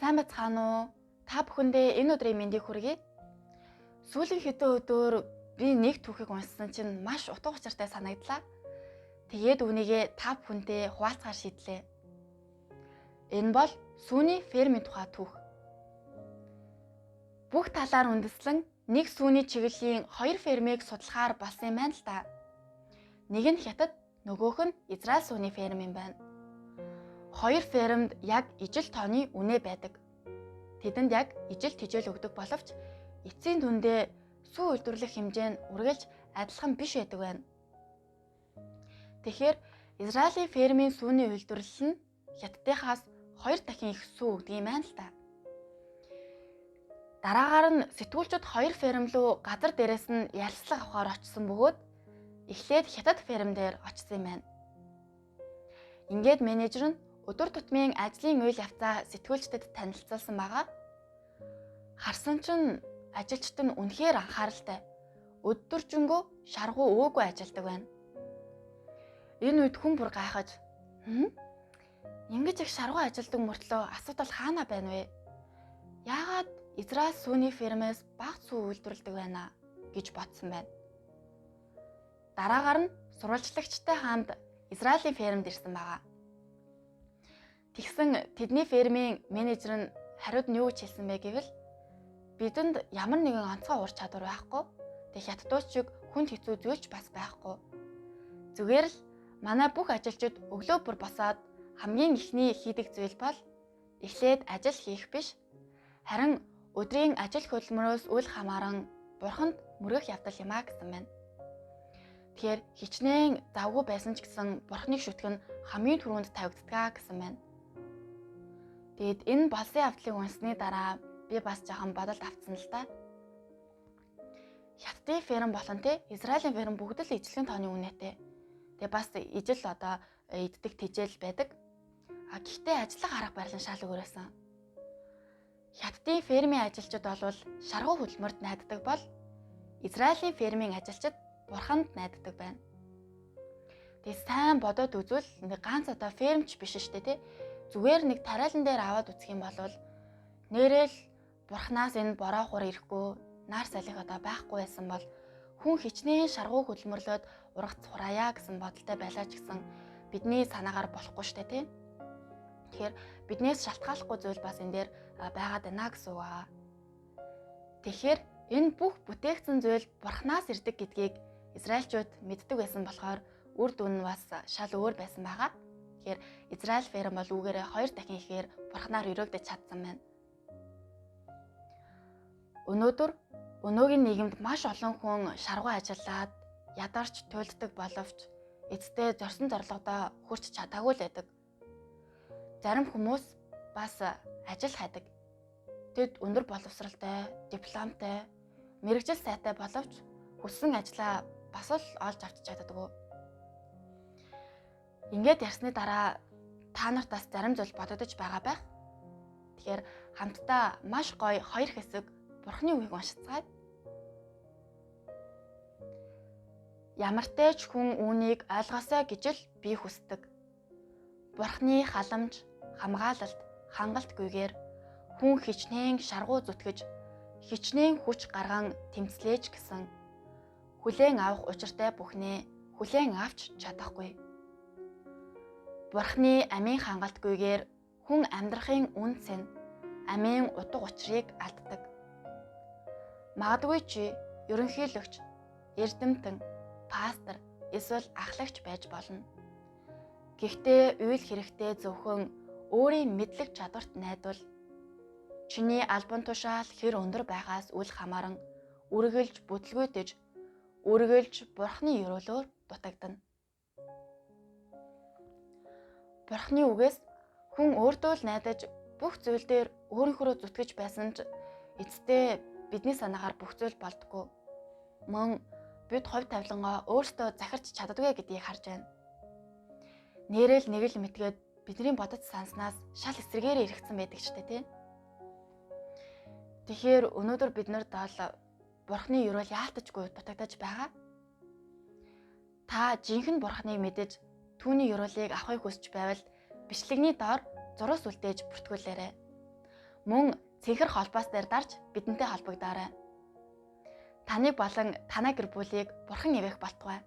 Сайн байцгаана уу? Та бүхэндээ энэ өдрийн мэндийг хүргэе. Сүүлийн хэдэн өдөр би нэг түүхийг уншсан чинь маш утга учиртай санагдлаа. Тэгээд үүнийгээ та бүхэнтэй хуваалцахаар шийдлээ. Энэ бол сүүний фермийн тухай түүх. Бүх талаар үндэслэн нэг сүүний чиглэлийн хоёр фермийг судлахаар болсон юм байна л да. Нэг нь Хятад, нөгөөх нь Израиль сүүний ферм юм байна. Хоёр фермд яг ижил тооны үнэ байдаг. Тэдэнд яг ижил тижэл өгдөг боловч эцсийн дүндээ сүү үйлдвэрлэх хэмжээ нь үргэлж адилхан биш байдаг байна. Тэгэхээр Израилийн фермийн сүүний үйлдвэрлэл нь Хятадынхаас 2 дахин их сүү өгдөг юм байна л да. Дараагаар нь сэтгүүлчид хоёр ферм рүү газар дээрээс нь ялцлага авахар очсон бөгөөд эхлээд Хятад ферм дээр очсон юм байна. Ингээд менежер нь өдөр тутмын ажлын үйл явцаа сэтгүүлчдэд танилцуулсан байгаа. Харсан чинь ажилчид нь үнэхээр анхааралтай. Өдөржингөө шаргуу өөгүй ажилдаг байна. Энэ үед хүн бүр гайхаж, ингэж их шаргуу ажилдаг мөртлөө асуудал хаана байна вэ? Яагаад Израиль сүүний фермээс бага сүү үйлдвэрлэдэг байна гэж бодсон байна. Дараагаар нь сурвалжлагчтай хамт Израилийн фермд ирсэн байгаа. Тэгсэн тэдний фермийн менежер нь хариуд нь юу гэж хэлсэн бэ гэвэл бидэнд ямар нэгэн онцгой ур чадвар байхгүй. Тэг хятадууд шиг хүнд хэцүү зүйлч бас байхгүй. Зүгээр л манай бүх ажилчид өглөө бүр босоод хамгийн ихний хийдэг зүйл бол эхлээд ажил хийх биш. Харин өдрийн ажил хөдөлмөрөөс үл хамааран бурханд мөргөх явдал юм а гэсэн байна. Тэгэхээр хичнээн завгүй байсан ч гэсэн бурхныг шүтгэх нь хамгийн түрүүнд тавигддаг гэсэн байна. Тэгэд энэ болсон явдлыг унсны дараа би бас жоохон бодолд автсан л да. Хятадын ферм болон Израилийн ферм бүгд л ижлэгэн тооны үнэтэй. Тэгээ бас ижил иддэг тижэл байдаг. Гэхдээ ажиллах арга барил нь шал өөрөөсөн. Хятадын фермийн ажилчид бол шаргуу хөдөлмөрт найддаг бол Израилийн фермийн ажилчид бурханд найддаг байна. Тэгээ сайн бодоод үзвэл нэг ганц фермч биш шүү дээ, тий. Зүгээр нэг тариалан дээр аваад үзэх юм бол нэрэл бурхнаас энэ бороо хур ирэхгүй, нар салхи байхгүй байсан бол хүн хичнээн шаргуу хөдөлмөрлөөд ургац хураая гэсэн бодолтой байлаа ч гэсэн бидний санаагаар болохгүй шүү дээ, тий. Тэгэхээр биднээс шалтгааллахгүй зүйл бас энэ дээр байгаад байна гэсэн үг аа. Тэгэхээр энэ бүх бүтээгдсэн зүйл бурхнаас ирдэг гэдгийг израильчууд мэддэг байсан болохоор үр дүн нь бас шал өөр байсан байгаа. Тэгэхээр Израиль ферм бол үүгээрээ 2 дахин ихээр бурхнаар өрөөгдөж чадсан байна. Өнөөдөр өнөөгийн нийгэмд маш олон хүн шаргуу ажиллаад ядарч туйлддаг боловч эцдээ зорсон зорилгодоо хүрч чадаагүй л байдаг. Зарим хүмүүс бас ажил хайдаг. Тэд өндөр боловсралтай, дипломтой, мэргэжил сайтай боловч хүссэн ажлаа бас л олж авч чаддаггүй. Ингээд ярьсны дараа та нартаас зарим зүйл бодогдож байгаа байх. Тэгэхээр хамтдаа маш гоё хоёр хэсэг бурхны үгийг уншицгаая. Ямартай ч хүн үүнийг ойлгосоо гэж л би хүсдэг. Бурхны халамж, хамгаалалт, хангалтгүйгээр хүн хичнээн шаргуу зүтгэж, хичнээн хүч гарган тэмцлээж гэсэн хүлээн авах учиртай бүхнээ хүлээн авч чадахгүй. Бурхны амийн хангалтгүйгээр хүн амьдрахын үнц нь амийн утга учирыг алддаг. Магадгүй чи ерөнхийлөгч, эрдэмтэн, пастор эсвэл ахлагч байж болно. Гэхдээ үйл хэрэгтэй зөвхөн өөрийн мэдлэг чадварт найдвал чиний албан тушаал хэр өндөр байгаас үл хамааран үргэлж бүтлгүйтэж, үргэлж бурхны ёроолоор дутагдана. Бурхны үгээс хүн өөртөө л найдаж бүх зүйл дээр өөрийнхөө зүтгэж байсан ч эцдээ бидний санаагаар бүх зүйл болдгоо. Мөн бид хувь тавилангаа өөртөө захирч чаддаггүй гэдгийг харж байна. Нэрэл нэг л мэдгээд бидний бодож санснаас шал эсрэгээр эргэцсэн байдаг ч тийм. Тэгэхээр өнөөдөр бид нарт бол бурхны ёроол яалтчгүй дутагдаж байгаа. Та жинхэнэ бурхныг мэдэж түүний ёроолыг авахыг хүсч байвал бичлэгний доор зурус үлдээж бүртгүүлээрэй. мөн цэнхэр холбоос дээр дарж бидэнтэй холбогдоорой. Таныг болон танай гэр бүлийг Бурхан ивэх болтугай.